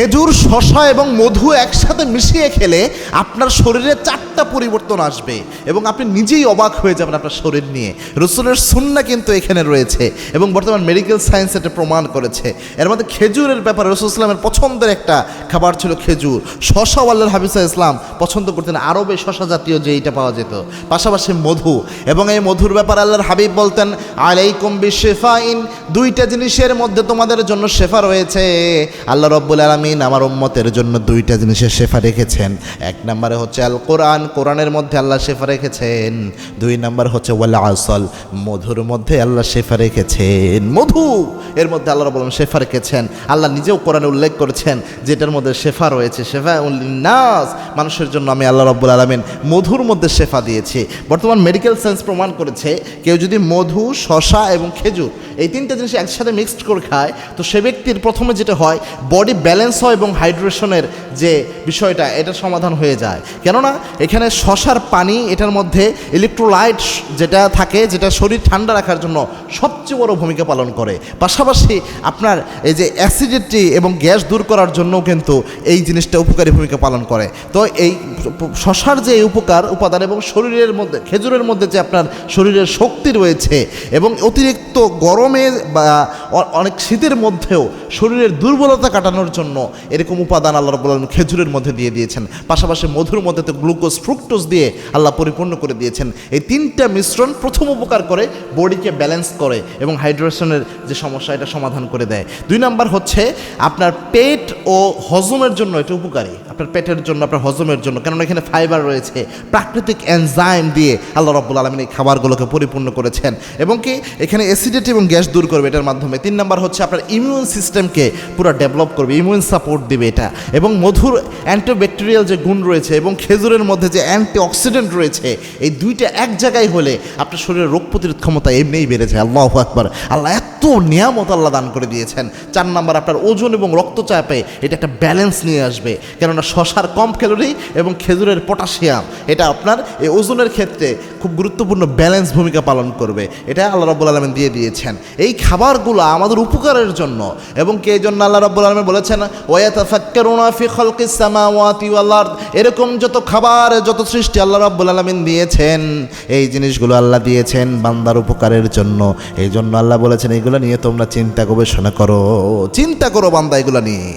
খেজুর, শসা এবং মধু একসাথে মিশিয়ে খেলে আপনার শরীরে 4টা পরিবর্তন আসবে এবং আপনি নিজেই অবাক হয়ে যাবেন আপনার শরীর নিয়ে। রাসূলের সুন্নাহ কিন্তু এখানে রয়েছে এবং বর্তমান মেডিকেল সায়েন্স এটা প্রমাণ করেছে। এর মধ্যে খেজুরের ব্যাপারে রাসূল সাল্লাল্লাহু আলাইহি ওয়াসাল্লামের পছন্দের একটা খাবার ছিল খেজুর। শসা আল্লাহর হাবিব সাল্লাল্লাহু আলাইহি ওয়াসাল্লাম পছন্দ করতেন, আরবে শসা জাতীয় যে এইটা পাওয়া যেত, পাশাপাশি মধু। এবং এই মধুর ব্যাপারে আল্লাহর হাবিব বলতেন, আলাইকুম বিশিফাইন, 2টা জিনিসের মধ্যে তোমাদের জন্য শেফা রয়েছে। আল্লাহ রাব্বুল আলামিন আমার উম্মতের জন্য 2টা জিনিসের শেফা রেখেছেন। 1 নম্বরে হচ্ছে আল কোরআন, কোরআনের মধ্যে আল্লাহ শেফা রেখেছেন। 2 নম্বর হচ্ছে ওয়াল আসল, মধুর মধ্যে আল্লাহ শেফা রেখেছেন। মধু এর মধ্যে আল্লাহ রাব্বুল আলামিন শেফা রেখেছেন। আল্লাহ নিজেও কোরআনে উল্লেখ করেছেন যেটার মধ্যে শেফা রয়েছে, শেফা উল্লিন্নাস, মানুষের জন্য আমি আল্লাহ রাব্বুল আলামিন মধুর মধ্যে শেফা দিয়েছি। বর্তমান মেডিকেল সায়েন্স প্রমাণ করেছে কেউ যদি মধু, শসা এবং খেজুর এই 3টা জিনিস একসাথে মিক্সড করে খায় তো সে ব্যক্তির প্রথমে যেটা হয় বডি ব্যালেন্স হয় এবং হাইড্রেশনের যে বিষয়টা এটা সমাধান হয়ে যায়। কেননা এখানে শসার পানি, এটার মধ্যে ইলেকট্রোলাইট যেটা থাকে, যেটা শরীর ঠান্ডা রাখার জন্য সবচেয়ে বড় ভূমিকা পালন করে। পাশাপাশি আপনার এই যে অ্যাসিডিটি এবং গ্যাস দূর করার জন্যও কিন্তু এই জিনিসটা উপকারী ভূমিকা পালন করে। তো এই শসার যে উপকার উপাদান এবং শরীরের মধ্যে খেজুরের মধ্যে যে আপনার শরীরের শক্তি রয়েছে এবং অতিরিক্ত গরমে বা অনেক শীতের মধ্যেও শরীরের দুর্বলতা কাটানোর জন্য এরকম উপাদান আল্লাহ রাব্বুল আলামিন খেজুরের মধ্যে দিয়ে দিয়েছেন। পাশাপাশি মধুর মধ্যে তো গ্লুকোজ, ফ্রুক্টোজ দিয়ে আল্লাহ পরিপূর্ণ করে দিয়েছেন। এই 3টা মিশ্রণ প্রথম উপকার করে, বডিকে ব্যালেন্স করে এবং হাইড্রেশনের যে সমস্যা এটা সমাধান করে দেয়। 2 নাম্বার হচ্ছে আপনার পেট ও হজমের জন্য এটা উপকারী, আপনার পেটের জন্য, আপনার হজমের জন্য, কেননা এখানে ফাইবার রয়েছে, প্রাকৃতিক এনজাইম দিয়ে আল্লাহ রাব্বুল আলামিন এই খাবারগুলোকে পরিপূর্ণ করেছেন এবং কি এখানে অ্যাসিডিটি এবং গ্যাস দূর করবে এটার মাধ্যমে। 3 নাম্বার হচ্ছে আপনার ইমিউন সিস্টেমকে পুরো ডেভেলপ করবে, ইমিউন সাপোর্ট দিবে এটা। এবং মধুর অ্যান্টিব্যাকটেরিয়াল যে গুণ রয়েছে এবং খেজুরের মধ্যে যে অ্যান্টিঅক্সিডেন্ট রয়েছে, এই 2টা এক জায়গায় হলে আপনার শরীরের রোগ প্রতিরোধ ক্ষমতা এমনিই বেড়ে যায়। আল্লাহু আকবার, আল্লাহ এত নিয়ামত আল্লাহ দান করে দিয়েছেন। 4 নাম্বার আপনার ওজন এবং রক্তচাপে এটা একটা ব্যালেন্স নিয়ে আসবে, কেননা শসার কম ক্যালোরি এবং খেজুরের পটাশিয়াম এটা আপনার এই ওজনের ক্ষেত্রে খুব গুরুত্বপূর্ণ ব্যালেন্স ভূমিকা পালন করবে। এটা আল্লাহ রাব্বুল আলামিন দিয়ে দিয়েছেন। এই খাবারগুলো আমাদের উপকারের জন্য এবং কে জন্য আল্লাহ রাব্বুল আলামিন বলেছেন ওয়ায়াতাফাক্কারুনা ফি খালকিস সামাওয়াতি ওয়াল আরদ, এরকম যত খাবার, যত সৃষ্টি আল্লাহ রাব্বুল আলামিন দিয়েছেন, এই জিনিসগুলো আল্লাহ দিয়েছেন বান্দার উপকারের জন্য। এই জন্য আল্লাহ বলেছেন এগুলো নিয়ে তোমরা চিন্তা গবেষণা করো, চিন্তা করো বান্দা এগুলো নিয়ে।